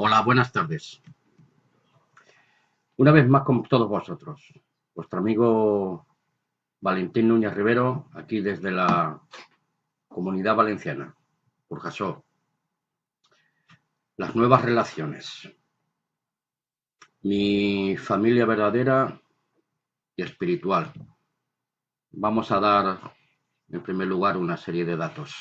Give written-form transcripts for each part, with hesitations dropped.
Hola, buenas tardes. Una vez más con todos vosotros. Vuestro amigo Valentín Núñez Rivero, aquí desde la Comunidad Valenciana, Burjasó. Las nuevas relaciones. Mi familia verdadera y espiritual. Vamos a dar, en primer lugar, una serie de datos.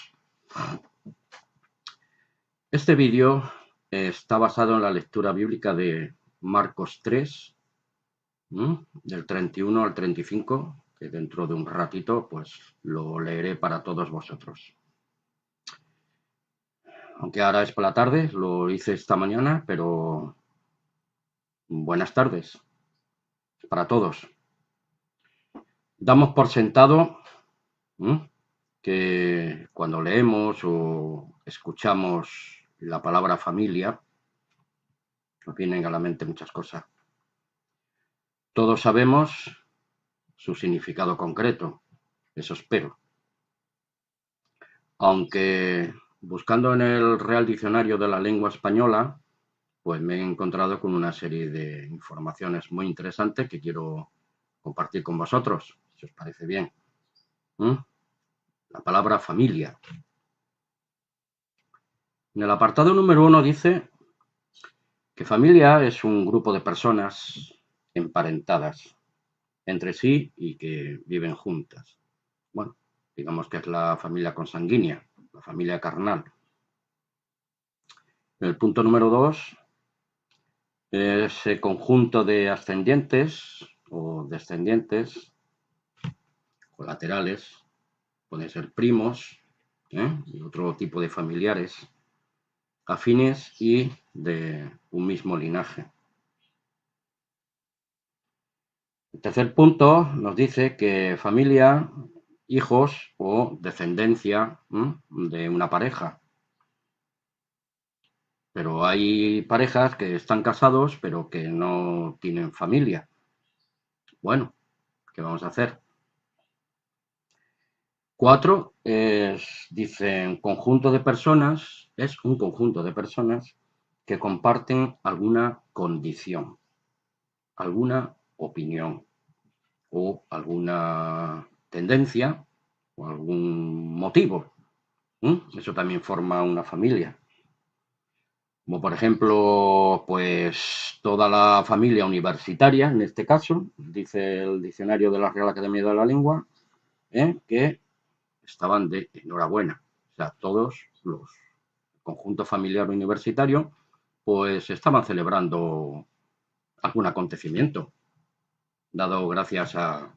Este vídeo está basado en la lectura bíblica de Marcos 3, del 31 al 35, que dentro de un ratito pues lo leeré para todos vosotros. Aunque ahora es por la tarde, lo hice esta mañana, pero buenas tardes para todos. Damos por sentado que cuando leemos o escuchamos la palabra familia, nos vienen a la mente muchas cosas. Todos sabemos su significado concreto, eso espero. Aunque buscando en el Real Diccionario de la Lengua Española, pues me he encontrado con una serie de informaciones muy interesantes que quiero compartir con vosotros, si os parece bien. La palabra familia. En el apartado número 1 dice que familia es un grupo de personas emparentadas entre sí y que viven juntas. Bueno, digamos que es la familia consanguínea, la familia carnal. En el punto número 2, ese conjunto de ascendientes o descendientes colaterales, pueden ser primos y otro tipo de familiares afines y de un mismo linaje. El tercer punto nos dice que familia, hijos o descendencia de una pareja. Pero hay parejas que están casados pero que no tienen familia. Bueno, ¿qué vamos a hacer? 4 dicen conjunto de personas, es un conjunto de personas que comparten alguna condición, alguna opinión o alguna tendencia o algún motivo. Eso también forma una familia. Como por ejemplo, pues toda la familia universitaria, en este caso, dice el diccionario de la Real Academia de la Lengua, que estaban de enhorabuena. O sea, todos los conjuntos familiar universitario, pues estaban celebrando algún acontecimiento, dado gracias al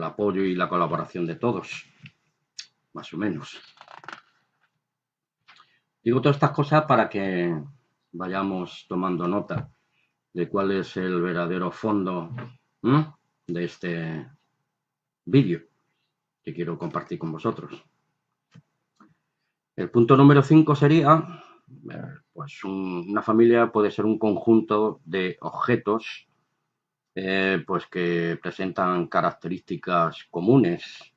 apoyo y la colaboración de todos, más o menos. Digo todas estas cosas para que vayamos tomando nota de cuál es el verdadero fondo de este vídeo que quiero compartir con vosotros. El punto número 5 sería, pues una familia puede ser un conjunto de objetos pues que presentan características comunes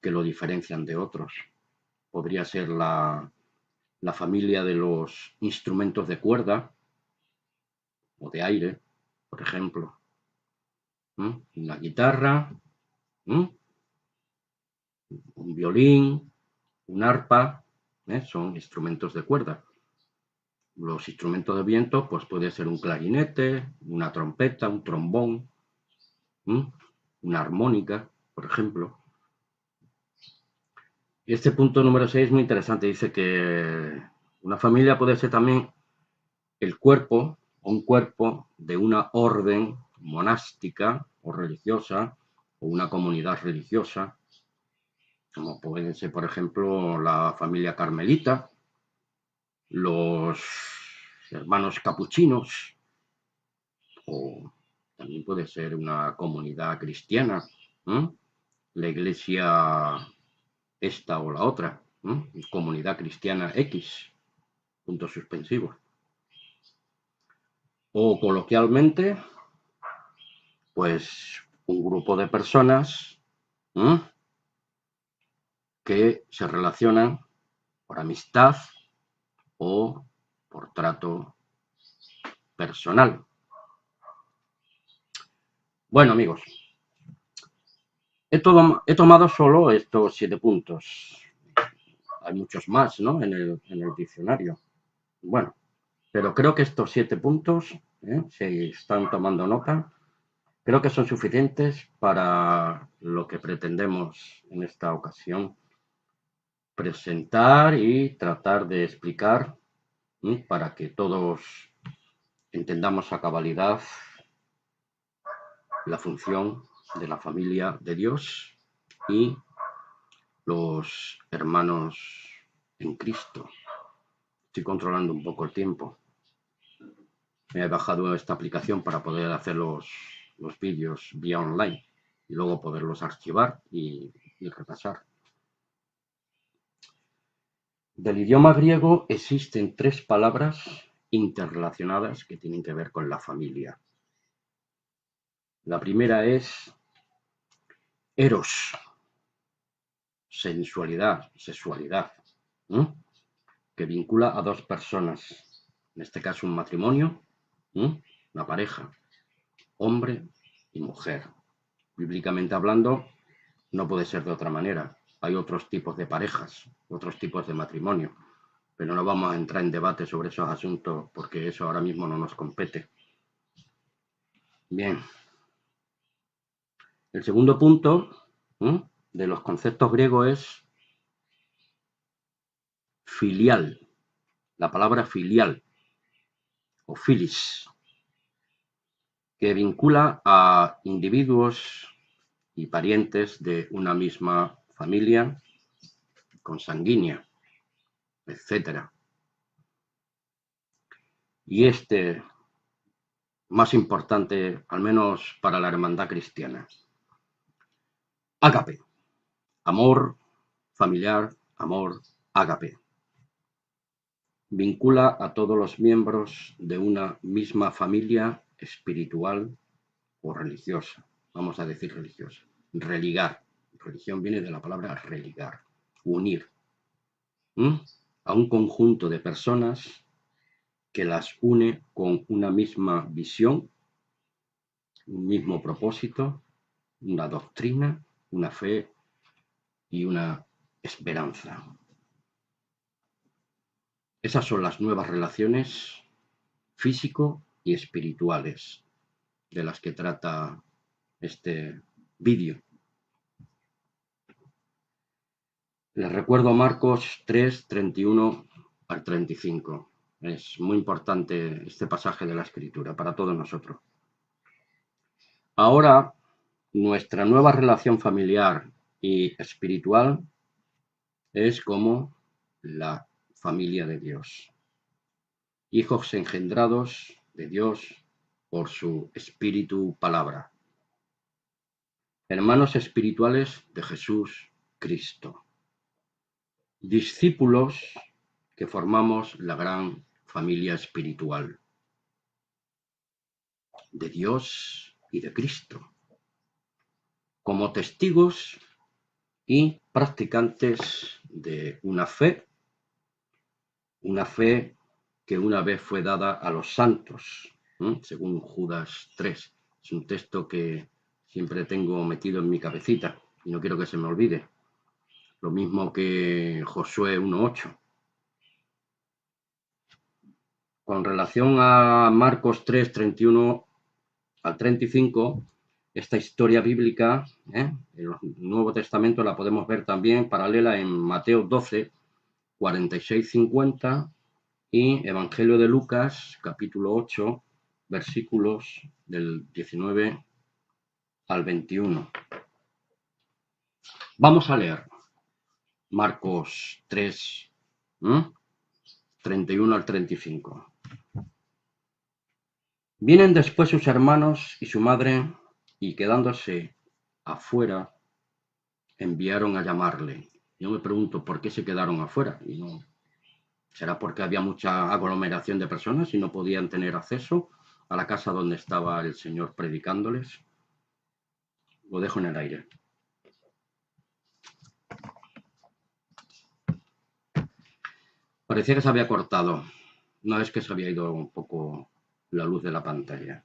que lo diferencian de otros. Podría ser la familia de los instrumentos de cuerda o de aire, por ejemplo. Una guitarra, un violín, un arpa, son instrumentos de cuerda. Los instrumentos de viento, pues puede ser un clarinete, una trompeta, un trombón, una armónica, por ejemplo. Y este punto número 6 es muy interesante. Dice que una familia puede ser también el cuerpo, un cuerpo de una orden monástica o religiosa o una comunidad religiosa, como pueden ser, por ejemplo, la familia carmelita, los hermanos capuchinos, o también puede ser una comunidad cristiana, la iglesia esta o la otra, comunidad cristiana X, puntos suspensivos. O coloquialmente, pues un grupo de personas que se relacionan por amistad o por trato personal. Bueno, amigos, he tomado solo estos 7 puntos. Hay muchos más, ¿no?, en el diccionario. Bueno, pero creo que estos 7 puntos, si están tomando nota, creo que son suficientes para lo que pretendemos en esta ocasión presentar y tratar de explicar, para que todos entendamos a cabalidad la función de la familia de Dios y los hermanos en Cristo. Estoy controlando un poco el tiempo. Me he bajado esta aplicación para poder hacer los vídeos vía online y luego poderlos archivar y repasar. Del idioma griego existen 3 palabras interrelacionadas que tienen que ver con la familia. La primera es eros, sensualidad, sexualidad, que vincula a 2 personas, en este caso un matrimonio, una pareja, hombre y mujer. Bíblicamente hablando, no puede ser de otra manera. Hay otros tipos de parejas, otros tipos de matrimonio, pero no vamos a entrar en debate sobre esos asuntos porque eso ahora mismo no nos compete. Bien. El segundo punto de los conceptos griegos es filial. La palabra filial o filis, que vincula a individuos y parientes de una misma familia consanguínea, etc. Y más importante, al menos para la hermandad cristiana, ágape, amor familiar, amor ágape. Vincula a todos los miembros de una misma familia espiritual o religiosa. Vamos a decir religiosa. Religar. Religión viene de la palabra religar, unir. A un conjunto de personas que las une con una misma visión, un mismo propósito, una doctrina, una fe y una esperanza. Esas son las nuevas relaciones físico y espirituales de las que trata este vídeo. Les recuerdo Marcos 3, 31 al 35. Es muy importante este pasaje de la Escritura para todos nosotros. Ahora, nuestra nueva relación familiar y espiritual es como la familia de Dios. Hijos engendrados de Dios por su Espíritu Palabra. Hermanos espirituales de Jesús Cristo. Discípulos que formamos la gran familia espiritual de Dios y de Cristo, como testigos y practicantes de una fe que una vez fue dada a los santos, según Judas 3. Es un texto que siempre tengo metido en mi cabecita y no quiero que se me olvide. Lo mismo que Josué 1:8. Con relación a Marcos 3, 31 al 35, esta historia bíblica, en el Nuevo Testamento la podemos ver también paralela en Mateo 12, 46, 50 y Evangelio de Lucas, capítulo 8, versículos del 19 al 21. Vamos a leer Marcos 3, 31 al 35. Vienen después sus hermanos y su madre, y quedándose afuera, enviaron a llamarle. Yo me pregunto por qué se quedaron afuera. Y no, ¿será porque había mucha aglomeración de personas y no podían tener acceso a la casa donde estaba el Señor predicándoles? Lo dejo en el aire. Parecía que se había cortado. Una vez que se había ido un poco la luz de la pantalla.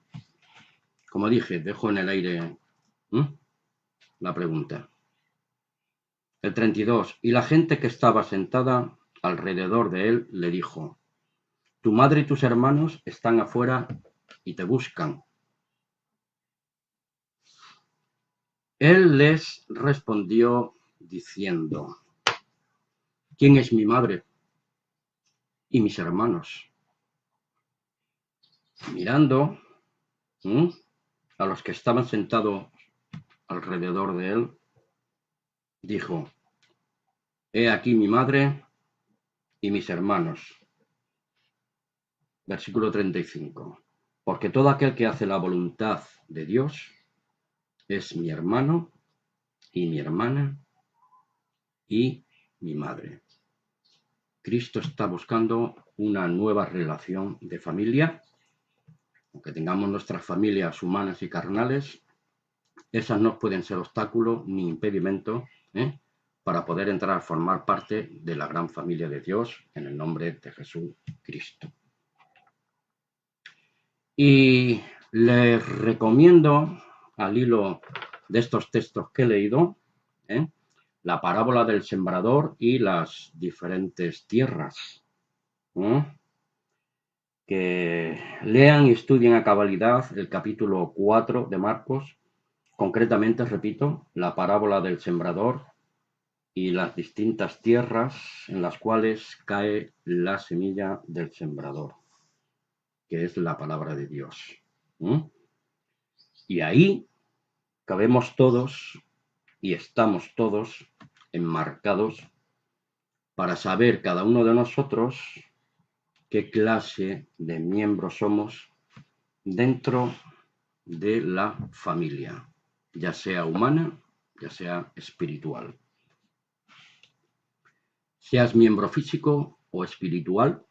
Como dije, dejo en el aire la pregunta. El 32. Y la gente que estaba sentada alrededor de él le dijo: tu madre y tus hermanos están afuera y te buscan. Él les respondió diciendo: ¿quién es mi madre y mis hermanos? Mirando a los que estaban sentados alrededor de él, dijo: he aquí mi madre y mis hermanos. Versículo 35. Porque todo aquel que hace la voluntad de Dios es mi hermano y mi hermana y mi madre. Cristo está buscando una nueva relación de familia. Aunque tengamos nuestras familias humanas y carnales, esas no pueden ser obstáculo ni impedimento para poder entrar a formar parte de la gran familia de Dios en el nombre de Jesucristo. Y les recomiendo, al hilo de estos textos que he leído, la parábola del sembrador y las diferentes tierras. Que lean y estudien a cabalidad el capítulo 4 de Marcos, concretamente, repito, la parábola del sembrador y las distintas tierras en las cuales cae la semilla del sembrador, que es la palabra de Dios. Y ahí cabemos todos y estamos todos enmarcados para saber cada uno de nosotros qué clase de miembros somos dentro de la familia, ya sea humana, ya sea espiritual. Seas miembro físico o espiritual,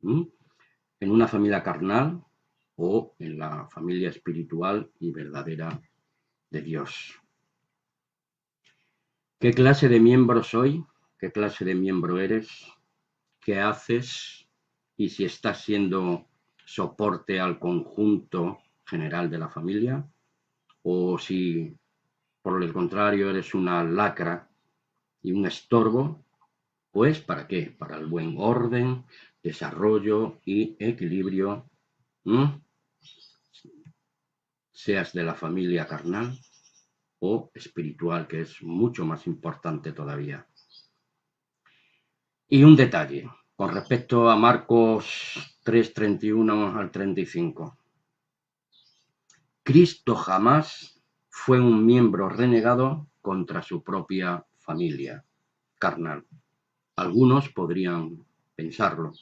en una familia carnal o en la familia espiritual y verdadera de Dios. ¿Qué clase de miembro soy? ¿Qué clase de miembro eres? ¿Qué haces? Y si estás siendo soporte al conjunto general de la familia, o si por el contrario eres una lacra y un estorbo, pues ¿para qué? Para el buen orden, desarrollo y equilibrio, seas de la familia carnal o espiritual, que es mucho más importante todavía. Y un detalle con respecto a Marcos 3:31 al 35. Cristo jamás fue un miembro renegado contra su propia familia carnal. Algunos podrían pensarlo,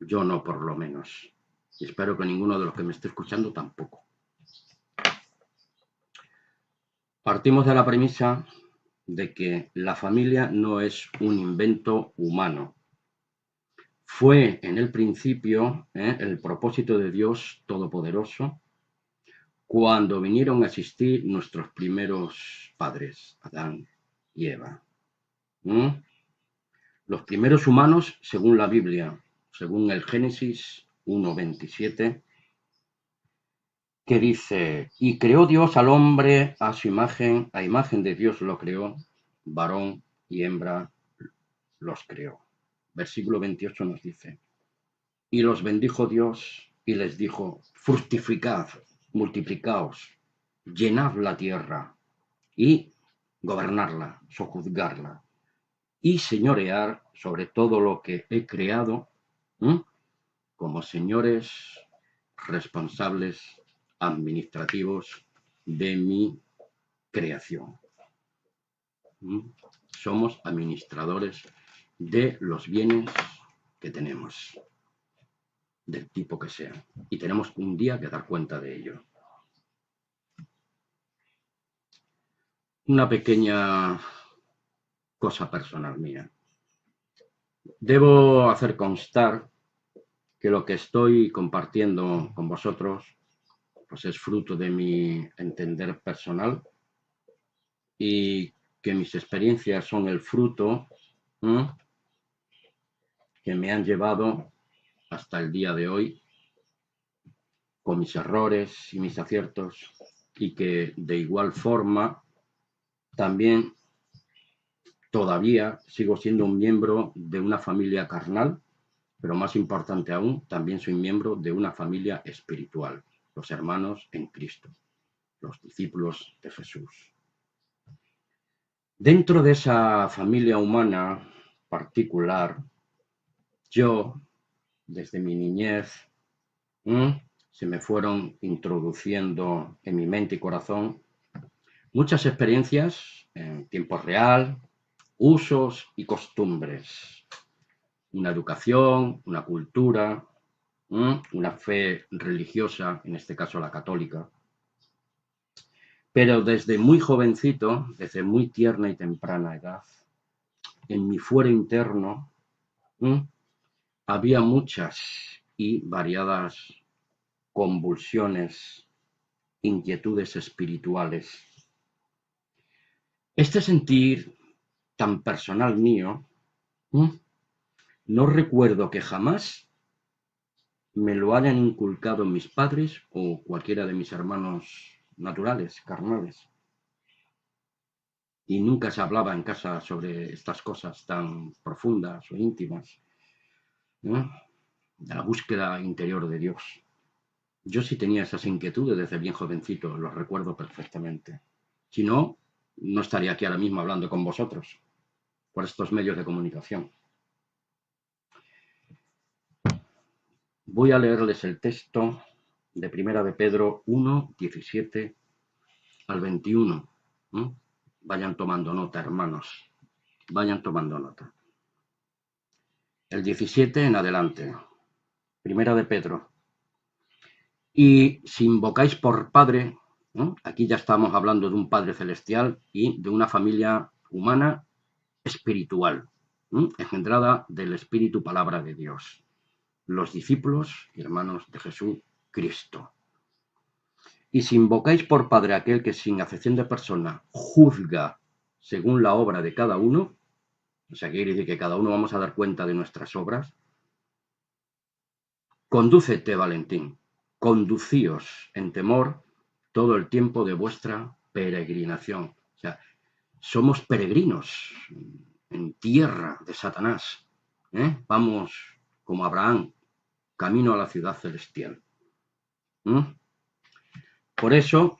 yo no, por lo menos. Y espero que ninguno de los que me esté escuchando tampoco. Partimos de la premisa de que la familia no es un invento humano. Fue en el principio el propósito de Dios Todopoderoso cuando vinieron a existir nuestros primeros padres, Adán y Eva. Los primeros humanos, según la Biblia, según el Génesis 1:27, que dice: y creó Dios al hombre a su imagen, a imagen de Dios lo creó, varón y hembra los creó. Versículo 28 nos dice: y los bendijo Dios y les dijo: fructificad, multiplicaos, llenad la tierra y gobernarla, sojuzgarla y señorear sobre todo lo que he creado, como señores responsables administrativos de mi creación. Somos administradores de los bienes que tenemos, del tipo que sean, y tenemos un día que dar cuenta de ello. Una pequeña cosa personal mía. Debo hacer constar que lo que estoy compartiendo con vosotros pues es fruto de mi entender personal y que mis experiencias son el fruto que me han llevado hasta el día de hoy con mis errores y mis aciertos, y que de igual forma también todavía sigo siendo un miembro de una familia carnal, pero más importante aún, también soy miembro de una familia espiritual, los hermanos en Cristo, los discípulos de Jesús. Dentro de esa familia humana particular, yo, desde mi niñez, se me fueron introduciendo en mi mente y corazón muchas experiencias en tiempo real, usos y costumbres, una educación, una cultura, una fe religiosa, en este caso la católica. Pero desde muy jovencito, desde muy tierna y temprana edad, en mi fuero interno, había muchas y variadas convulsiones, inquietudes espirituales. Este sentir tan personal mío, no recuerdo que jamás me lo hayan inculcado mis padres o cualquiera de mis hermanos naturales, carnales. Y nunca se hablaba en casa sobre estas cosas tan profundas o íntimas, ¿no? De la búsqueda interior de Dios. Yo sí tenía esas inquietudes desde bien jovencito, los recuerdo perfectamente. Si no, no estaría aquí ahora mismo hablando con vosotros por estos medios de comunicación. Voy a leerles el texto de Primera de Pedro 1, 17 al 21. Vayan tomando nota, hermanos. Vayan tomando nota. El 17 en adelante. Primera de Pedro. Y si invocáis por Padre, aquí ya estamos hablando de un Padre celestial y de una familia humana espiritual, engendrada del Espíritu Palabra de Dios. Los discípulos y hermanos de Jesucristo. Y si invocáis por Padre aquel que sin acepción de persona juzga según la obra de cada uno, o sea, quiere decir que cada uno vamos a dar cuenta de nuestras obras, condúcete, Valentín, conducíos en temor todo el tiempo de vuestra peregrinación. O sea, somos peregrinos en tierra de Satanás. Vamos, como Abraham, camino a la ciudad celestial. Por eso,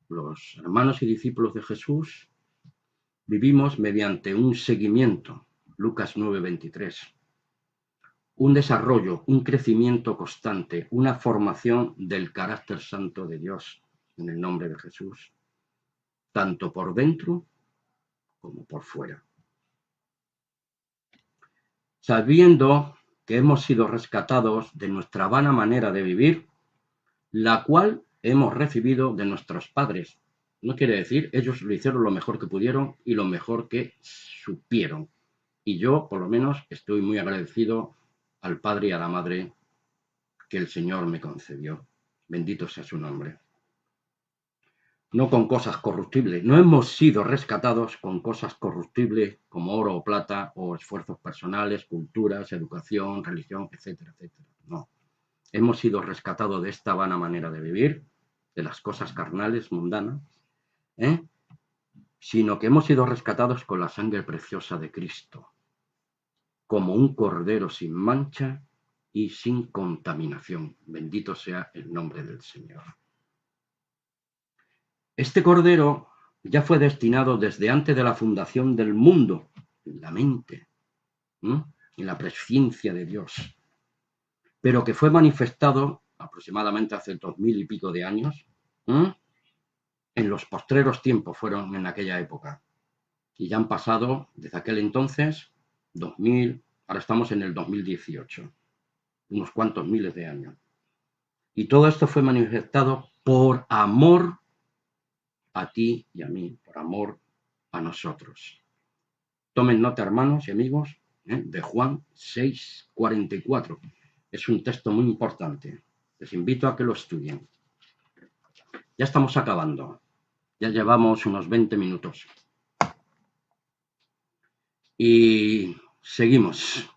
los hermanos y discípulos de Jesús vivimos mediante un seguimiento, Lucas 9:23, un desarrollo, un crecimiento constante, una formación del carácter santo de Dios en el nombre de Jesús, tanto por dentro como por fuera. Sabiendo que hemos sido rescatados de nuestra vana manera de vivir, la cual hemos recibido de nuestros padres. No quiere decir, ellos lo hicieron lo mejor que pudieron y lo mejor que supieron. Y yo, por lo menos, estoy muy agradecido al Padre y a la Madre que el Señor me concedió. Bendito sea su nombre. No con cosas corruptibles. No hemos sido rescatados con cosas corruptibles como oro o plata o esfuerzos personales, culturas, educación, religión, etcétera, etcétera. No. Hemos sido rescatados de esta vana manera de vivir, de las cosas carnales, mundanas, sino que hemos sido rescatados con la sangre preciosa de Cristo, como un cordero sin mancha y sin contaminación. Bendito sea el nombre del Señor. Este cordero ya fue destinado desde antes de la fundación del mundo, en la mente, en la presciencia de Dios, pero que fue manifestado aproximadamente hace 2000 y pico de años, en los postreros tiempos fueron en aquella época. Y ya han pasado, desde aquel entonces, 2000, ahora estamos en el 2018, unos cuantos miles de años. Y todo esto fue manifestado por amor a ti y a mí, por amor a nosotros. Tomen nota, hermanos y amigos, de Juan 6:44. Es un texto muy importante. Les invito a que lo estudien. Ya estamos acabando. Ya llevamos unos 20 minutos. Y seguimos.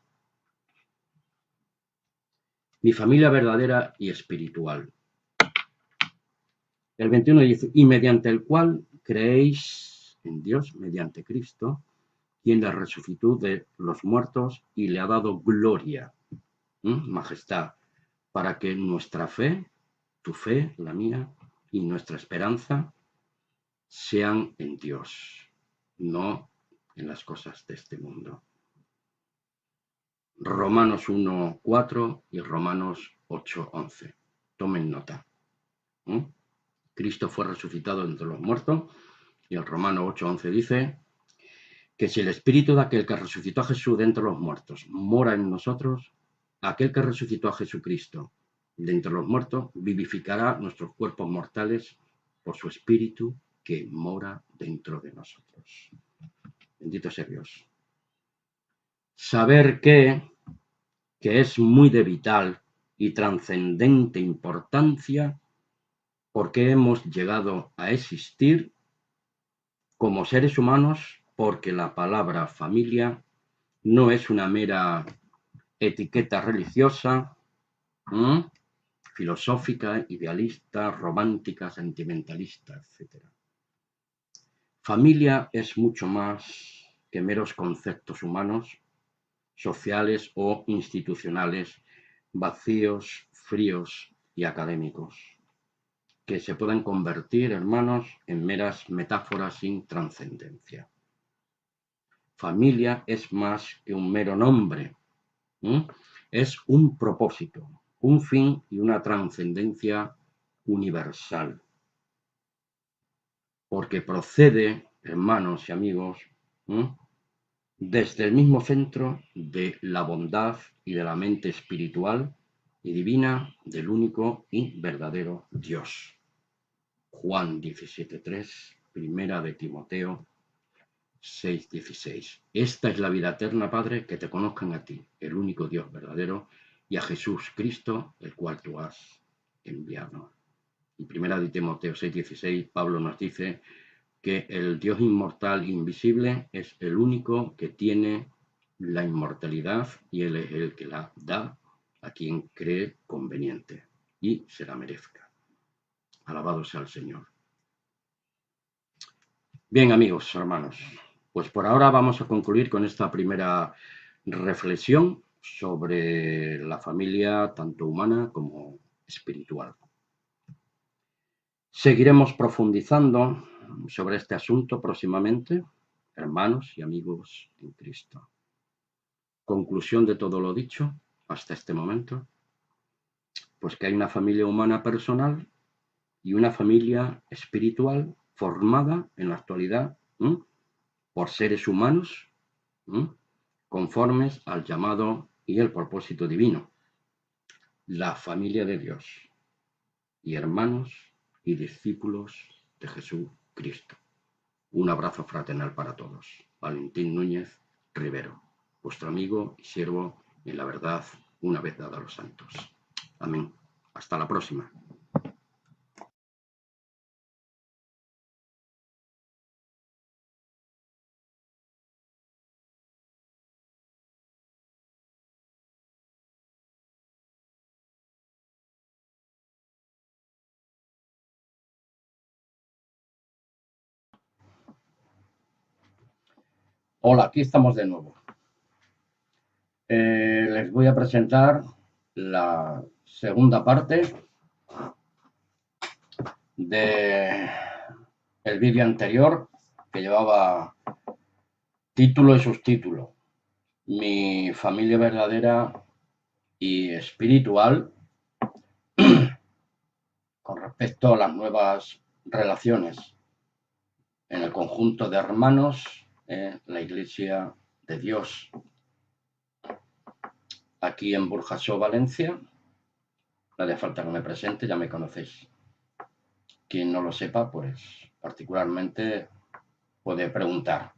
Mi familia verdadera y espiritual. El 21 dice, y mediante el cual creéis en Dios, mediante Cristo, quien le resucitó de los muertos y le ha dado gloria, majestad, para que nuestra fe, tu fe, la mía, y nuestra esperanza sean en Dios, no en las cosas de este mundo. Romanos 1:4 y Romanos 8:11. Tomen nota. Cristo fue resucitado entre los muertos y el Romano 8:11 dice que si el espíritu de aquel que resucitó a Jesús de entre los muertos mora en nosotros, aquel que resucitó a Jesucristo de entre los muertos vivificará nuestros cuerpos mortales por su espíritu que mora dentro de nosotros. Bendito sea Dios. Saber que es muy de vital y trascendente importancia porque hemos llegado a existir como seres humanos, porque la palabra familia no es una mera etiqueta religiosa, filosófica, idealista, romántica, sentimentalista, etc. Familia es mucho más que meros conceptos humanos, sociales o institucionales, vacíos, fríos y académicos, que se pueden convertir, hermanos, en meras metáforas sin trascendencia. Familia es más que un mero nombre, es un propósito, un fin y una trascendencia universal, porque procede, hermanos y amigos, desde el mismo centro de la bondad y de la mente espiritual y divina del único y verdadero Dios. Juan 17:3, primera de Timoteo 6:16. Esta es la vida eterna, Padre, que te conozcan a ti, el único Dios verdadero, y a Jesús Cristo, el cual tú has enviado. Y primera de Timoteo 6:16, Pablo nos dice que el Dios inmortal e invisible es el único que tiene la inmortalidad y Él es el que la da a quien cree conveniente y se la merezca. Alabado sea el Señor. Bien, amigos, hermanos, pues por ahora vamos a concluir con esta primera reflexión sobre la familia tanto humana como espiritual. Seguiremos profundizando sobre este asunto próximamente, hermanos y amigos en Cristo. Conclusión de todo lo dicho hasta este momento, pues que hay una familia humana personal y una familia espiritual formada en la actualidad por seres humanos conformes al llamado y el propósito divino, la familia de Dios y hermanos y discípulos de Jesucristo. Un abrazo fraternal para todos. Valentín Núñez Rivero, vuestro amigo y siervo en la verdad una vez dada a los santos. Amén. Hasta la próxima. Hola, aquí estamos de nuevo. Les voy a presentar la segunda parte de el vídeo anterior que llevaba título y subtítulo. Mi familia verdadera y espiritual con respecto a las nuevas relaciones en el conjunto de hermanos en la Iglesia de Dios aquí en Burjasó, Valencia. No hace falta que me presente, ya me conocéis. Quien no lo sepa, pues particularmente puede preguntar.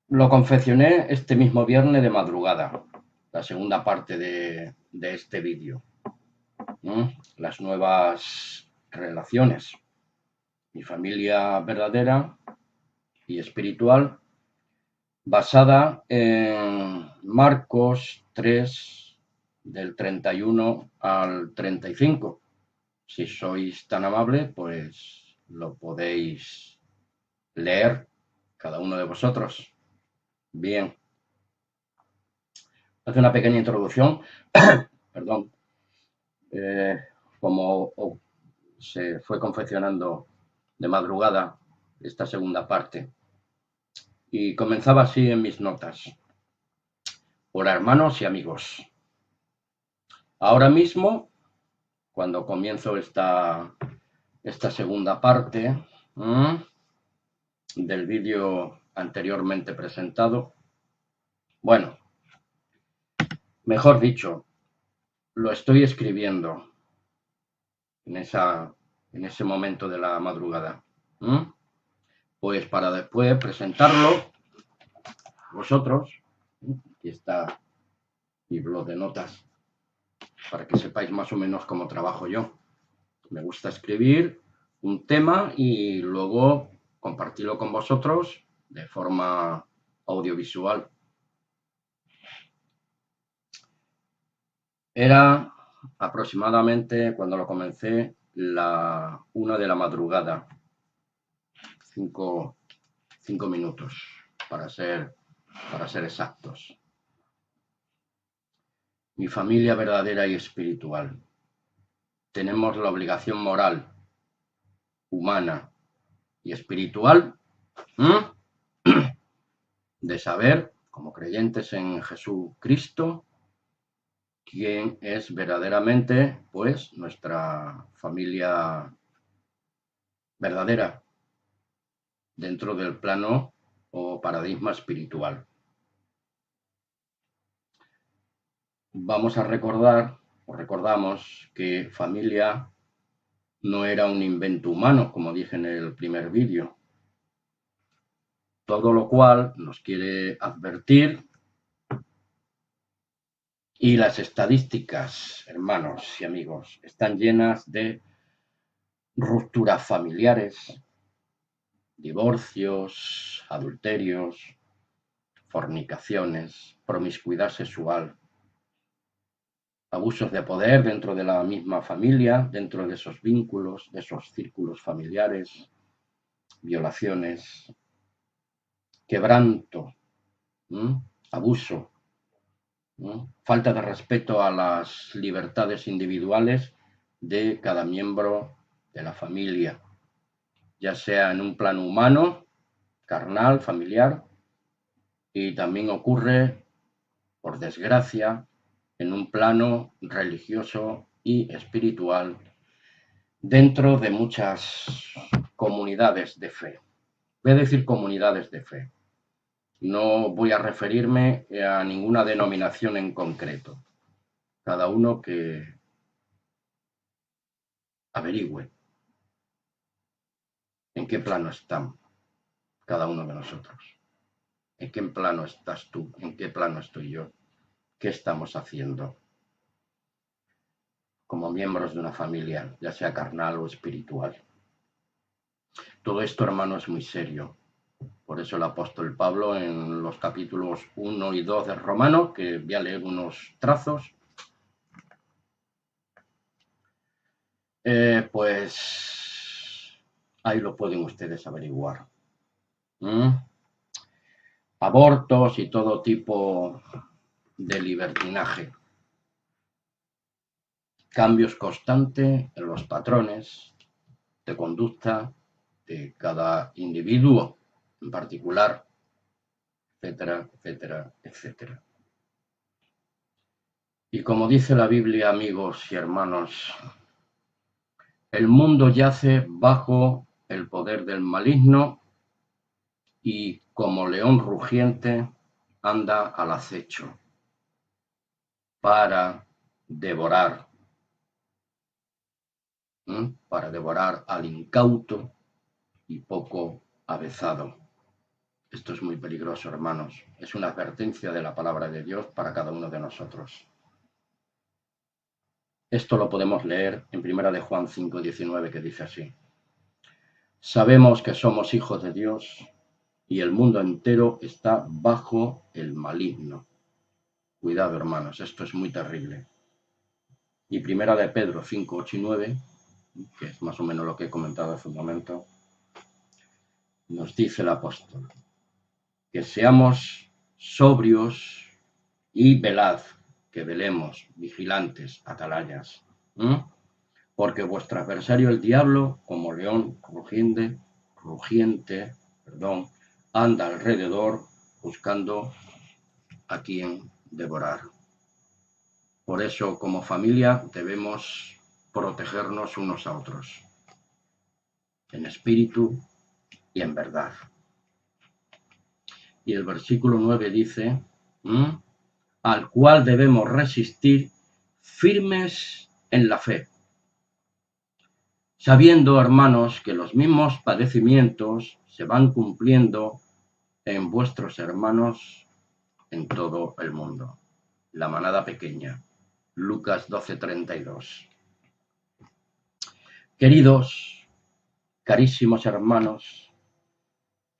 Lo confeccioné este mismo viernes de madrugada, la segunda parte de este vídeo. Las nuevas relaciones. Mi familia verdadera y espiritual, basada en Marcos 3, del 31 al 35. Si sois tan amable, pues lo podéis leer cada uno de vosotros. Bien. Hace una pequeña introducción, perdón, eh, como se fue confeccionando de madrugada esta segunda parte. Y comenzaba así en mis notas. Por hermanos y amigos. Ahora mismo, cuando comienzo esta segunda parte del vídeo anteriormente presentado, bueno, mejor dicho, lo estoy escribiendo en ese momento de la madrugada. Pues para después presentarlo vosotros. Aquí está mi blog de notas para que sepáis más o menos cómo trabajo yo. Me gusta escribir un tema y luego compartirlo con vosotros de forma audiovisual. Era aproximadamente, cuando lo comencé, la 1 de la madrugada. 5 minutos, para ser exactos. Mi familia verdadera y espiritual. Tenemos la obligación moral, humana y espiritual de saber, como creyentes en Jesucristo, quién es verdaderamente, pues, nuestra familia verdadera dentro del plano o paradigma espiritual. Vamos a recordar, o recordamos, que familia no era un invento humano, como dije en el primer vídeo. Todo lo cual nos quiere advertir. Y las estadísticas, hermanos y amigos, están llenas de rupturas familiares, divorcios, adulterios, fornicaciones, promiscuidad sexual, abusos de poder dentro de la misma familia, dentro de esos vínculos, de esos círculos familiares, violaciones, quebranto, abuso, falta de respeto a las libertades individuales de cada miembro de la familia, ya sea en un plano humano, carnal, familiar, y también ocurre, por desgracia, en un plano religioso y espiritual dentro de muchas comunidades de fe. Voy a decir comunidades de fe. No voy a referirme a ninguna denominación en concreto. Cada uno que averigüe en qué plano están cada uno de nosotros. ¿En qué plano estás tú? ¿En qué plano estoy yo? ¿Qué estamos haciendo como miembros de una familia, ya sea carnal o espiritual? Todo esto, hermano, es muy serio. Por eso el apóstol Pablo, en los capítulos 1 y 2 del Romano, que voy a leer unos trazos, pues ahí lo pueden ustedes averiguar. Abortos y todo tipo de libertinaje. Cambios constantes en los patrones de conducta de cada individuo en particular, etcétera, etcétera, etcétera. Y como dice la Biblia, amigos y hermanos, el mundo yace bajo el poder del maligno y como león rugiente anda al acecho para devorar al incauto y poco avezado. Esto es muy peligroso, hermanos. Es una advertencia de la palabra de Dios para cada uno de nosotros. Esto lo podemos leer en 1 de Juan 5:19, que dice así: sabemos que somos hijos de Dios y el mundo entero está bajo el maligno. Cuidado, hermanos, esto es muy terrible. Y 1 de Pedro 5:8 y 9 que es más o menos lo que he comentado hace un momento, nos dice el apóstol que seamos sobrios y velad, que velemos, vigilantes, atalayas, ¿m? Porque vuestro adversario el diablo, como león rugiente, anda alrededor buscando a quien devorar. Por eso, como familia, debemos protegernos unos a otros, en espíritu y en verdad. Y el versículo 9 dice, al cual debemos resistir firmes en la fe, sabiendo, hermanos, que los mismos padecimientos se van cumpliendo en vuestros hermanos en todo el mundo. La manada pequeña, Lucas 12:32. Queridos, carísimos hermanos,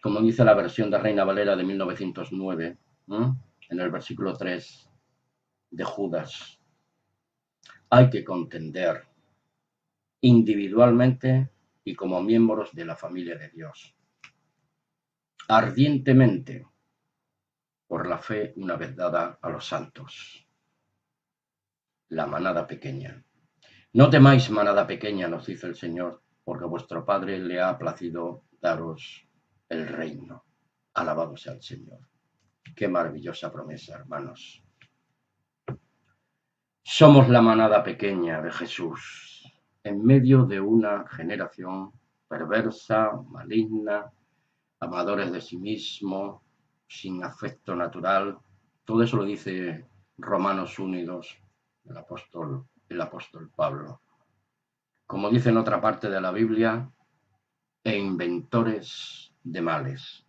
como dice la versión de Reina Valera de 1909, en el versículo 3 de Judas, hay que contender individualmente y como miembros de la familia de Dios, ardientemente, por la fe una vez dada a los santos. La manada pequeña. No temáis, manada pequeña, nos dice el Señor, porque vuestro Padre le ha placido daros el reino. Alabado sea el Señor. Qué maravillosa promesa, hermanos. Somos la manada pequeña de Jesús, en medio de una generación perversa, maligna, amadores de sí mismo, sin afecto natural. Todo eso lo dice Romanos 1:2, el apóstol Pablo. Como dice en otra parte de la Biblia, e inventores de males.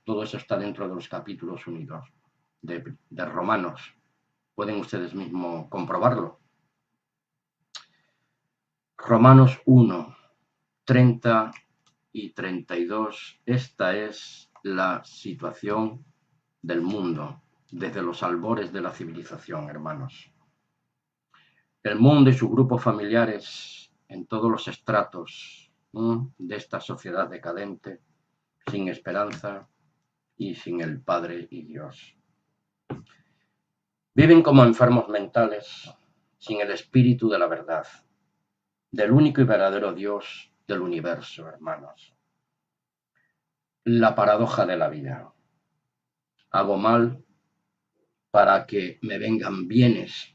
Todo eso está dentro de los capítulos 1 y 2 de Romanos. Pueden ustedes mismos comprobarlo. Romanos 1, 30 y 32. Esta es la situación del mundo desde los albores de la civilización, hermanos. El mundo y sus grupos familiares en todos los estratos de esta sociedad decadente, sin esperanza y sin el Padre y Dios. Viven como enfermos mentales, sin el espíritu de la verdad, del único y verdadero Dios del universo, hermanos. La paradoja de la vida. Hago mal para que me vengan bienes.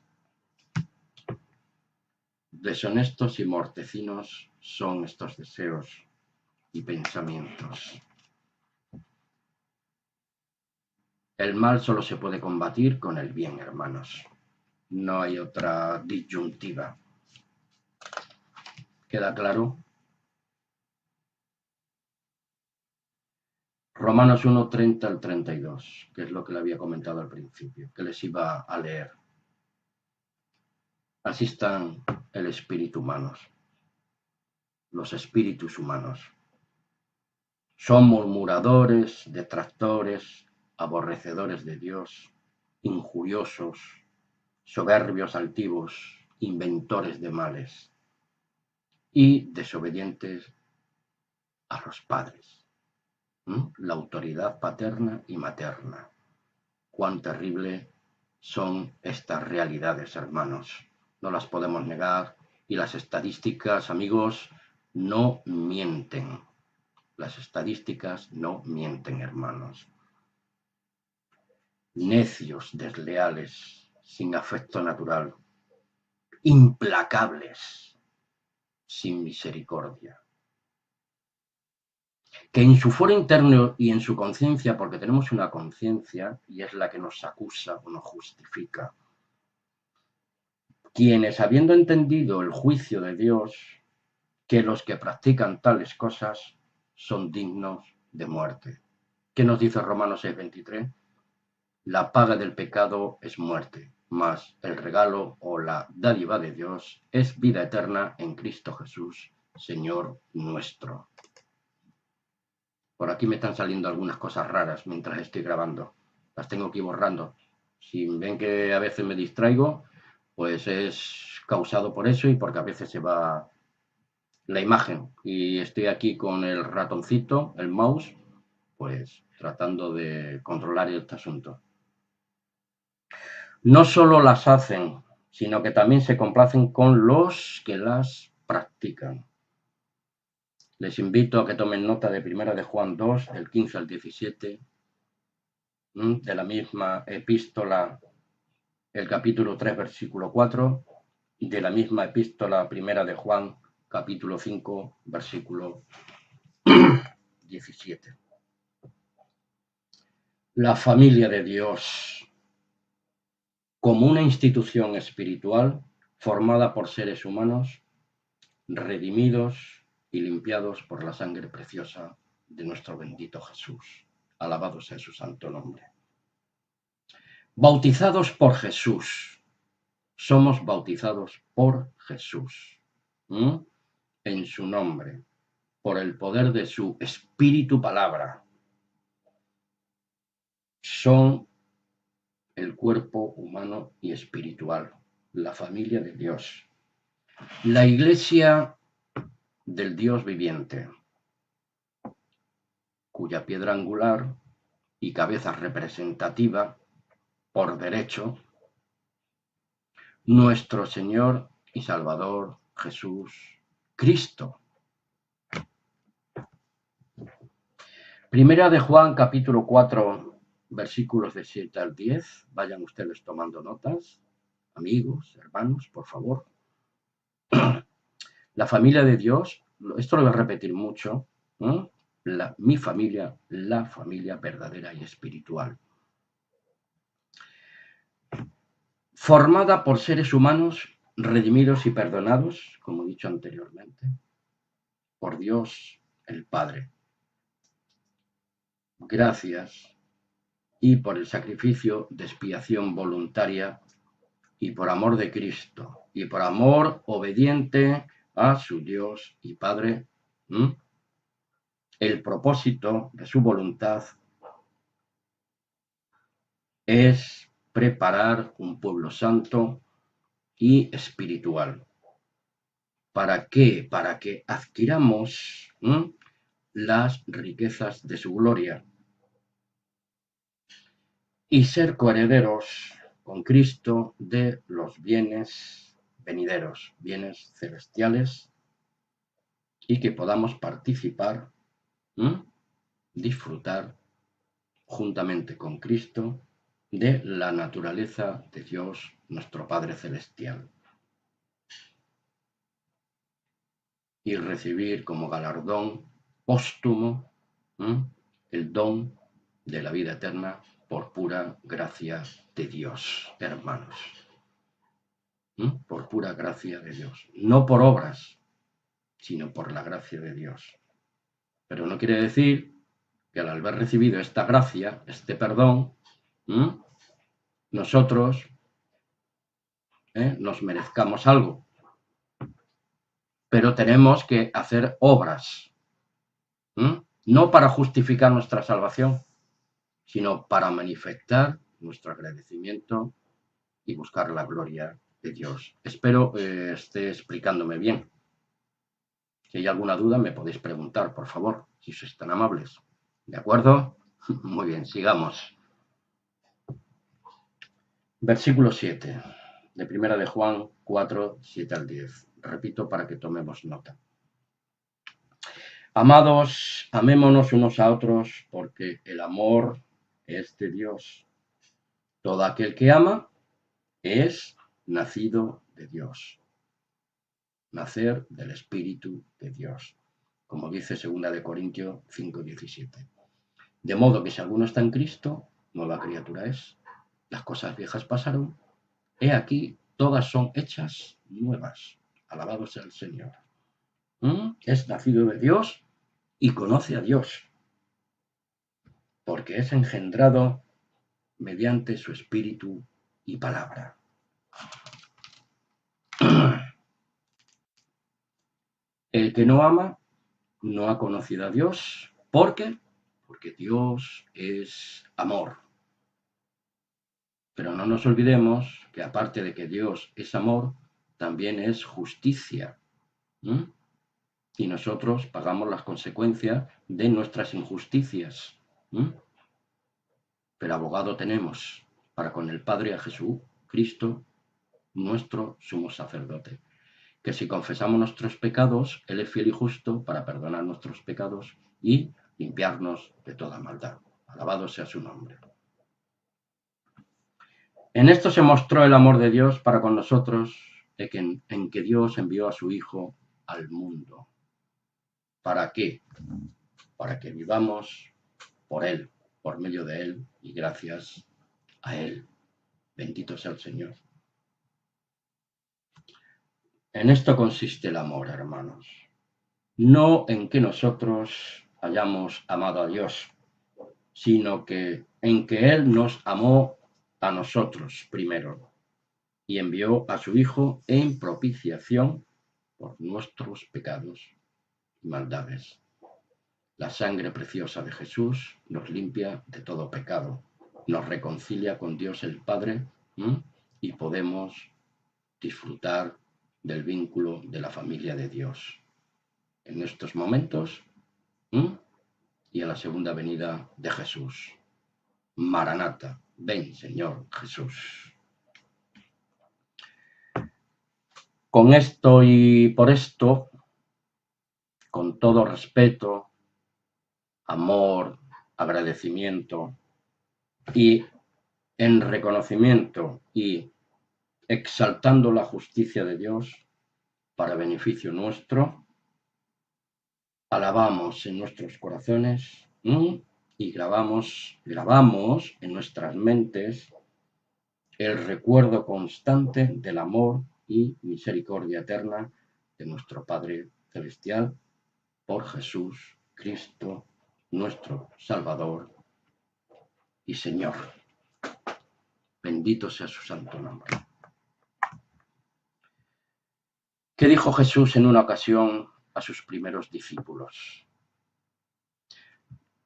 Deshonestos y mortecinos son estos deseos y pensamientos. El mal solo se puede combatir con el bien, hermanos. No hay otra disyuntiva. ¿Queda claro? Romanos 1, 30 al 32, que es lo que le había comentado al principio, que les iba a leer. Así están el espíritu humanos, los espíritus humanos. Son murmuradores, detractores, aborrecedores de Dios, injuriosos, soberbios, altivos, inventores de males y desobedientes a los padres. La autoridad paterna y materna. Cuán terrible son estas realidades, hermanos. No las podemos negar y las estadísticas, amigos, no mienten. Las estadísticas no mienten, hermanos. Necios, desleales, sin afecto natural, implacables, sin misericordia. Que en su foro interno y en su conciencia, porque tenemos una conciencia y es la que nos acusa o nos justifica, quienes habiendo entendido el juicio de Dios, que los que practican tales cosas son dignos de muerte. ¿Qué nos dice Romanos 6:23? La paga del pecado es muerte, mas el regalo o la dádiva de Dios es vida eterna en Cristo Jesús, Señor nuestro. Por aquí me están saliendo algunas cosas raras mientras estoy grabando. Las tengo que ir borrando. Si ven que a veces me distraigo, pues es causado por eso y porque a veces se va la imagen. Y estoy aquí con el ratoncito, el mouse, pues tratando de controlar este asunto. No solo las hacen, sino que también se complacen con los que las practican. Les invito a que tomen nota de Primera de Juan 2, del 15 al 17, de la misma epístola, el capítulo 3, versículo 4, de la misma epístola Primera de Juan, capítulo 5, versículo 17. La familia de Dios como una institución espiritual formada por seres humanos redimidos y limpiados por la sangre preciosa de nuestro bendito Jesús. Alabado sea su santo nombre. Bautizados por Jesús. Somos bautizados por Jesús. En su nombre, por el poder de su espíritu palabra. Son el cuerpo humano y espiritual, la familia de Dios. La iglesia del Dios viviente, cuya piedra angular y cabeza representativa, por derecho, nuestro Señor y Salvador Jesús Cristo. Primera de Juan, capítulo 4, versículos de 7 al 10. Vayan ustedes tomando notas, amigos, hermanos, por favor. La familia de Dios, esto lo voy a repetir mucho, mi familia, la familia verdadera y espiritual. Formada por seres humanos redimidos y perdonados, como he dicho anteriormente, por Dios el Padre. Gracias y por el sacrificio de expiación voluntaria y por amor de Cristo y por amor obediente a su Dios y Padre, el propósito de su voluntad es preparar un pueblo santo y espiritual. ¿Para qué? Para que adquiramos las riquezas de su gloria y ser coherederos con Cristo de los bienes venideros, bienes celestiales, y que podamos participar, disfrutar juntamente con Cristo de la naturaleza de Dios, nuestro Padre Celestial. Y recibir como galardón póstumo el don de la vida eterna por pura gracia de Dios, hermanos. Por pura gracia de Dios. No por obras, sino por la gracia de Dios. Pero no quiere decir que al haber recibido esta gracia, este perdón, nosotros nos merezcamos algo. Pero tenemos que hacer obras, no para justificar nuestra salvación, sino para manifestar nuestro agradecimiento y buscar la gloria de Dios. Espero esté explicándome bien. Si hay alguna duda me podéis preguntar, por favor, si sois tan amables. ¿De acuerdo? Muy bien, sigamos. Versículo 7 de Primera de Juan 4, 7 al 10. Repito para que tomemos nota. Amados, amémonos unos a otros, porque el amor es de Dios. Todo aquel que ama es nacido de Dios. Nacer del Espíritu de Dios, como dice 2 de Corintios 5:17. De modo que si alguno está en Cristo, nueva criatura es. Las cosas viejas pasaron, he aquí, todas son hechas nuevas. Alabado sea el Señor. Es nacido de Dios y conoce a Dios, porque es engendrado mediante su espíritu y palabra. El que no ama no ha conocido a Dios. ¿Por qué? Porque Dios es amor. Pero no nos olvidemos que aparte de que Dios es amor, también es justicia. y nosotros pagamos las consecuencias de nuestras injusticias. Pero abogado tenemos para con el Padre a Jesucristo, nuestro sumo sacerdote, que si confesamos nuestros pecados, Él es fiel y justo para perdonar nuestros pecados y limpiarnos de toda maldad. Alabado sea su nombre. En esto se mostró el amor de Dios para con nosotros, en que Dios envió a su Hijo al mundo. ¿Para qué? Para que vivamos por Él, por medio de Él y gracias a Él. Bendito sea el Señor. En esto consiste el amor, hermanos. No en que nosotros hayamos amado a Dios, sino que en que Él nos amó a nosotros primero y envió a su Hijo en propiciación por nuestros pecados y maldades. La sangre preciosa de Jesús nos limpia de todo pecado, nos reconcilia con Dios el Padre y podemos disfrutar del vínculo de la familia de Dios en estos momentos y en la segunda venida de Jesús. Maranata, ven Señor Jesús. Con esto y por esto, con todo respeto, amor, agradecimiento y en reconocimiento y exaltando la justicia de Dios para beneficio nuestro, alabamos en nuestros corazones y grabamos en nuestras mentes el recuerdo constante del amor y misericordia eterna de nuestro Padre Celestial por Jesús Cristo, nuestro Salvador y Señor. Bendito sea su santo nombre. ¿Qué dijo Jesús en una ocasión a sus primeros discípulos?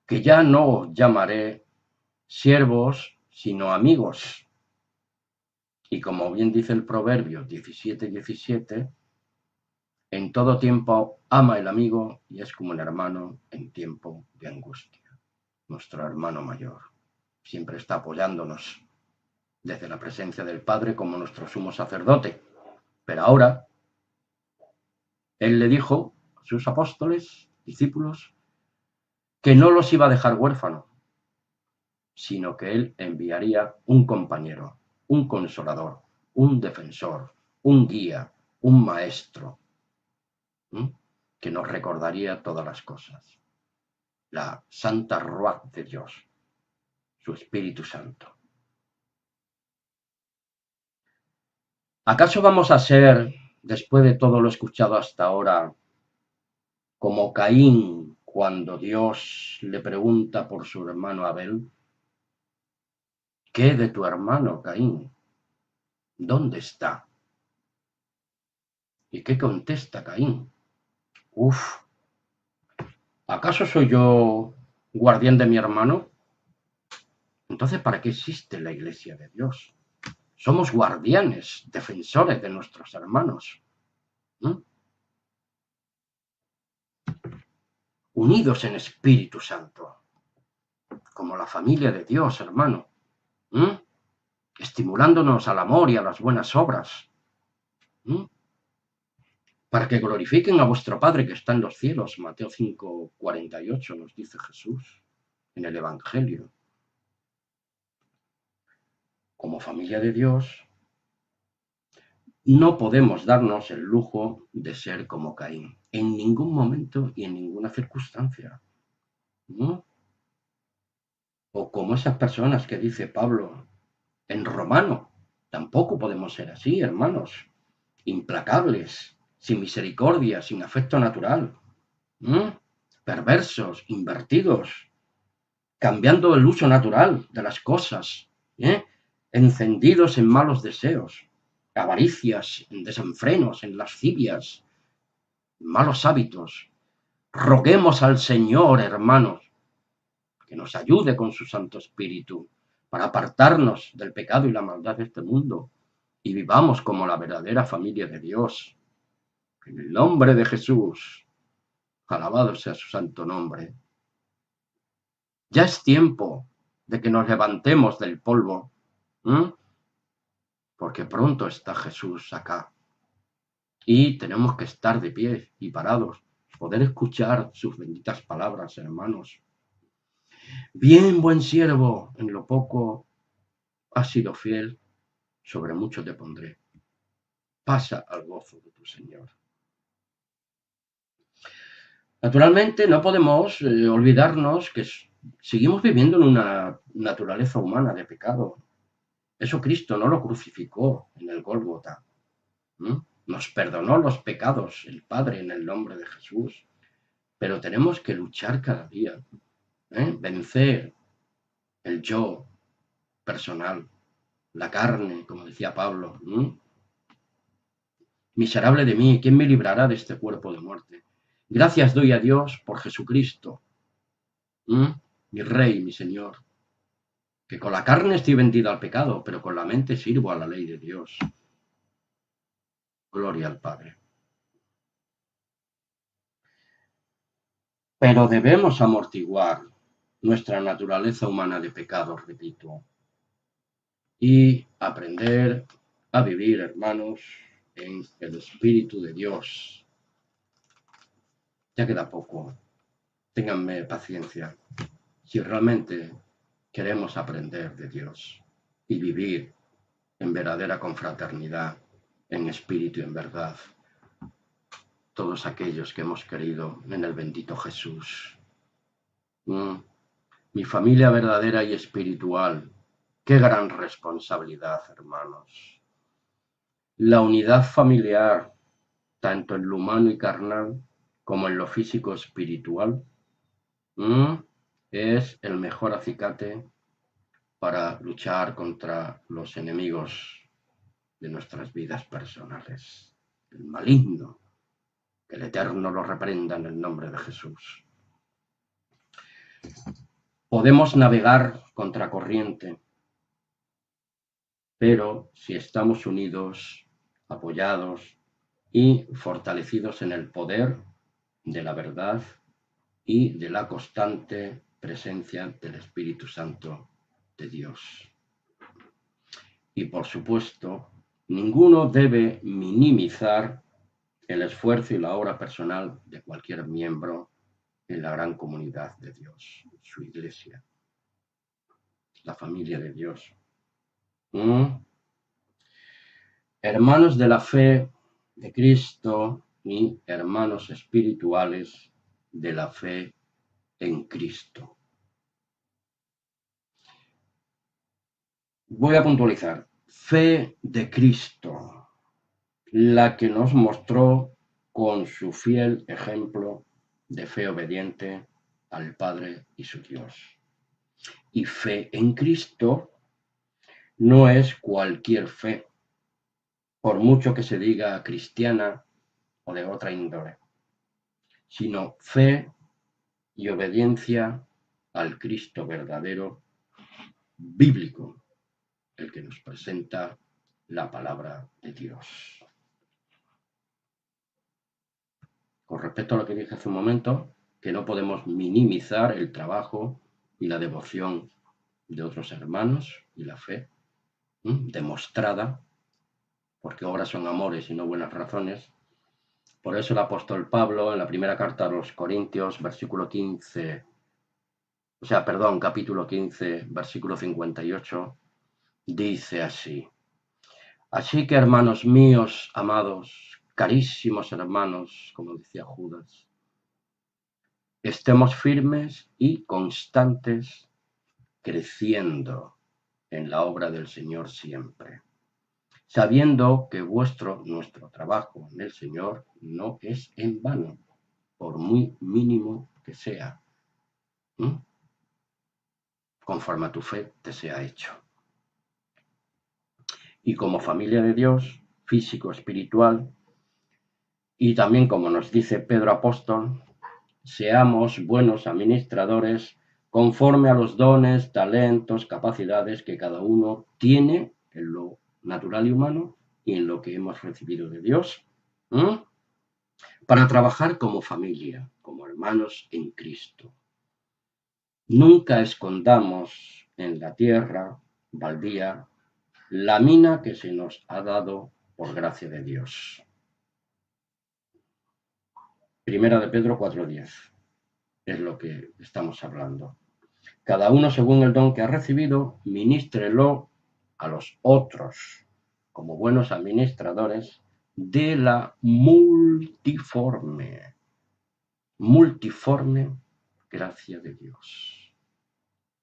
Que ya no os llamaré siervos, sino amigos. Y como bien dice el Proverbio 17:17, en todo tiempo ama el amigo y es como el hermano en tiempo de angustia. Nuestro hermano mayor siempre está apoyándonos desde la presencia del Padre como nuestro sumo sacerdote. Pero ahora, Él le dijo a sus apóstoles, discípulos, que no los iba a dejar huérfanos, sino que Él enviaría un compañero, un consolador, un defensor, un guía, un maestro, que nos recordaría todas las cosas. La Santa Ruach de Dios, su Espíritu Santo. ¿Acaso vamos a ser, después de todo lo escuchado hasta ahora, como Caín cuando Dios le pregunta por su hermano Abel? ¿Qué de tu hermano Caín? ¿Dónde está? ¿Y qué contesta Caín? ¿Acaso soy yo guardián de mi hermano? Entonces, ¿para qué existe la Iglesia de Dios? Somos guardianes, defensores de nuestros hermanos. Unidos en Espíritu Santo, como la familia de Dios, hermano. Estimulándonos al amor y a las buenas obras. Para que glorifiquen a vuestro Padre que está en los cielos. Mateo 5:48 nos dice Jesús en el Evangelio. Como familia de Dios, no podemos darnos el lujo de ser como Caín, en ningún momento y en ninguna circunstancia. O como esas personas que dice Pablo en Romano, tampoco podemos ser así, hermanos, implacables, sin misericordia, sin afecto natural, perversos, invertidos, cambiando el uso natural de las cosas, encendidos en malos deseos, avaricias, en desenfrenos, en lascivias, malos hábitos. Roguemos al Señor, hermanos, que nos ayude con su Santo Espíritu para apartarnos del pecado y la maldad de este mundo y vivamos como la verdadera familia de Dios. En el nombre de Jesús. Alabado sea su santo nombre. Ya es tiempo de que nos levantemos del polvo, ¿m? Porque pronto está Jesús acá. Y tenemos que estar de pie y parados, poder escuchar sus benditas palabras, hermanos. Bien, buen siervo, en lo poco has sido fiel, sobre mucho te pondré. Pasa al gozo de tu Señor. Naturalmente, no podemos olvidarnos que seguimos viviendo en una naturaleza humana de pecado. Eso Cristo no lo crucificó en el Gólgota. Nos perdonó los pecados el Padre en el nombre de Jesús. Pero tenemos que luchar cada día, vencer el yo personal, la carne, como decía Pablo. Miserable de mí, ¿quién me librará de este cuerpo de muerte? Gracias doy a Dios por Jesucristo, mi Rey, mi Señor, que con la carne estoy vendido al pecado, pero con la mente sirvo a la ley de Dios. Gloria al Padre. Pero debemos amortiguar nuestra naturaleza humana de pecado, repito, y aprender a vivir, hermanos, en el Espíritu de Dios. Ya queda poco. Ténganme paciencia. Si realmente queremos aprender de Dios y vivir en verdadera confraternidad, en espíritu y en verdad, todos aquellos que hemos creído en el bendito Jesús. Mi familia verdadera y espiritual. Qué gran responsabilidad, hermanos. La unidad familiar, tanto en lo humano y carnal como en lo físico espiritual, es el mejor acicate para luchar contra los enemigos de nuestras vidas personales. El maligno, que el Eterno lo reprenda en el nombre de Jesús. Podemos navegar contracorriente, pero si estamos unidos, apoyados y fortalecidos en el poder de la verdad y de la constante presencia del Espíritu Santo de Dios. Y por supuesto, ninguno debe minimizar el esfuerzo y la obra personal de cualquier miembro en la gran comunidad de Dios, su iglesia, la familia de Dios. Hermanos de la fe de Cristo y hermanos espirituales de la fe en Cristo. Voy a puntualizar. Fe de Cristo, la que nos mostró con su fiel ejemplo de fe obediente al Padre y su Dios. Y fe en Cristo no es cualquier fe, por mucho que se diga cristiana o de otra índole, sino fe y obediencia al Cristo verdadero, bíblico, el que nos presenta la palabra de Dios. Con respecto a lo que dije hace un momento, que no podemos minimizar el trabajo y la devoción de otros hermanos y la fe demostrada, porque obras son amores y no buenas razones. Por eso el apóstol Pablo, en la primera carta a los Corintios, capítulo 15, versículo 58, dice así: Así que, hermanos míos, amados, carísimos hermanos, como decía Judas, estemos firmes y constantes, creciendo en la obra del Señor siempre, sabiendo que nuestro trabajo en el Señor no es en vano, por muy mínimo que sea, conforme a tu fe te sea hecho. Y como familia de Dios, físico, espiritual, y también como nos dice Pedro Apóstol, seamos buenos administradores conforme a los dones, talentos, capacidades que cada uno tiene en lo natural y humano y en lo que hemos recibido de Dios, para trabajar como familia, como hermanos en Cristo. Nunca escondamos en la tierra baldía la mina que se nos ha dado por gracia de Dios. Primera de Pedro 4:10 es lo que estamos hablando. Cada uno según el don que ha recibido, ministrelo a los otros como buenos administradores de la multiforme gracia de Dios.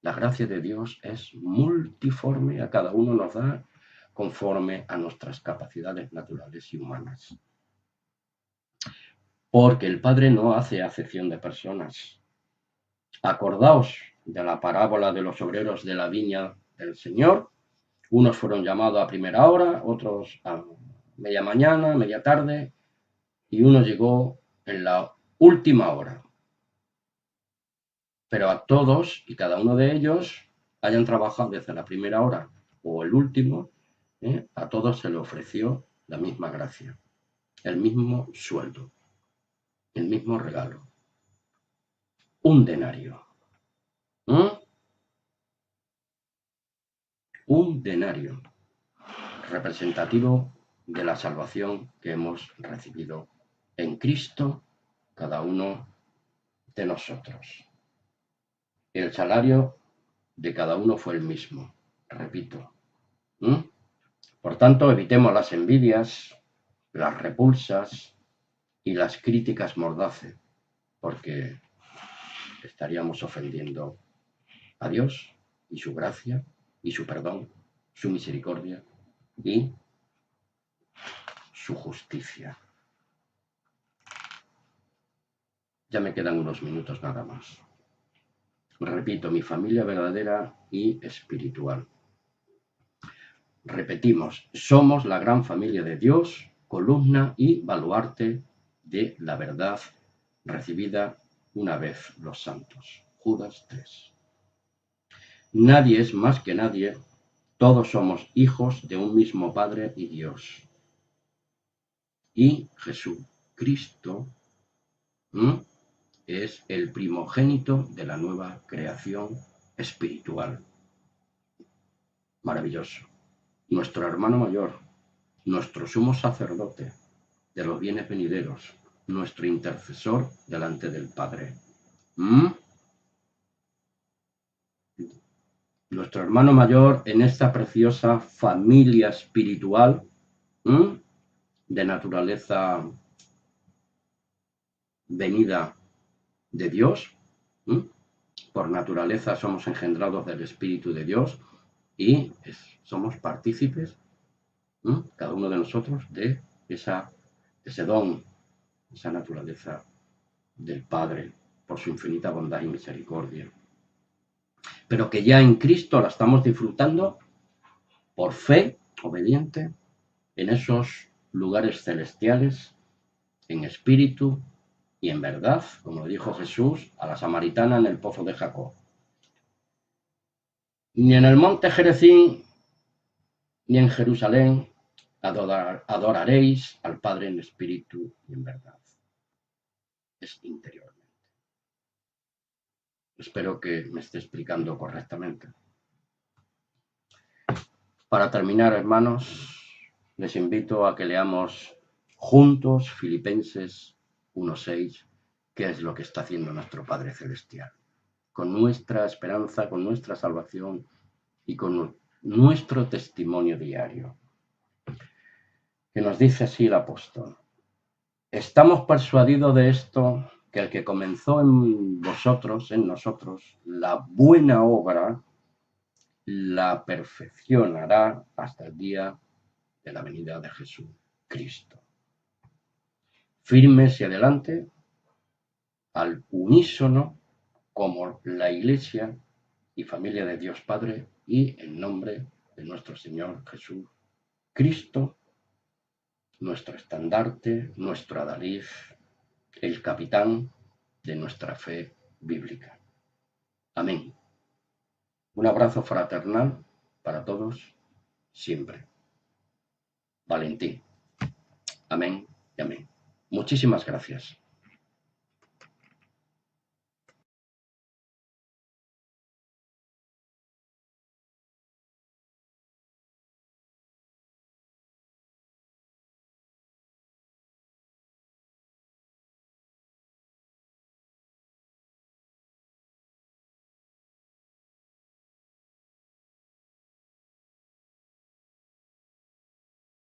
La gracia de Dios es multiforme, a cada uno nos da conforme a nuestras capacidades naturales y humanas. Porque el Padre no hace acepción de personas. Acordaos de la parábola de los obreros de la viña del Señor. Unos fueron llamados a primera hora, otros a media mañana, media tarde, y uno llegó en la última hora. Pero a todos y cada uno de ellos, hayan trabajado desde la primera hora o el último, a todos se le ofreció la misma gracia, el mismo sueldo, el mismo regalo. Un denario. Un denario representativo de la salvación que hemos recibido en Cristo, cada uno de nosotros. El salario de cada uno fue el mismo, repito. Por tanto, evitemos las envidias, las repulsas y las críticas mordaces, porque estaríamos ofendiendo a Dios y su gracia y su perdón, su misericordia y su justicia. Ya me quedan unos minutos nada más. Repito, mi familia verdadera y espiritual. Repetimos, somos la gran familia de Dios, columna y baluarte de la verdad recibida una vez los santos. Judas 3. Nadie es más que nadie, todos somos hijos de un mismo Padre y Dios. Y Jesucristo es el primogénito de la nueva creación espiritual. Maravilloso. Nuestro hermano mayor, nuestro sumo sacerdote de los bienes venideros, nuestro intercesor delante del Padre. Nuestro hermano mayor en esta preciosa familia espiritual de naturaleza venida de Dios. Por naturaleza somos engendrados del Espíritu de Dios y somos partícipes, cada uno de nosotros, de ese don, esa naturaleza del Padre, por su infinita bondad y misericordia. Pero que ya en Cristo la estamos disfrutando por fe obediente en esos lugares celestiales, en espíritu y en verdad, como dijo Jesús a la samaritana en el pozo de Jacob. Ni en el monte Gerizim, ni en Jerusalén adoraréis al Padre en espíritu y en verdad. Es interiormente. Espero que me esté explicando correctamente. Para terminar, hermanos, les invito a que leamos juntos Filipenses 1:6, que es lo que está haciendo nuestro Padre Celestial, con nuestra esperanza, con nuestra salvación y con nuestro testimonio diario. Que nos dice así el apóstol: estamos persuadidos de esto, que el que comenzó en vosotros, en nosotros, la buena obra, la perfeccionará hasta el día de la venida de Jesucristo. Firmes y adelante, al unísono, como la Iglesia y familia de Dios Padre, y en nombre de nuestro Señor Jesucristo, nuestro estandarte, nuestro adalid, el capitán de nuestra fe bíblica. Amén. Un abrazo fraternal para todos, siempre. Valentín. Amén y amén. Muchísimas gracias.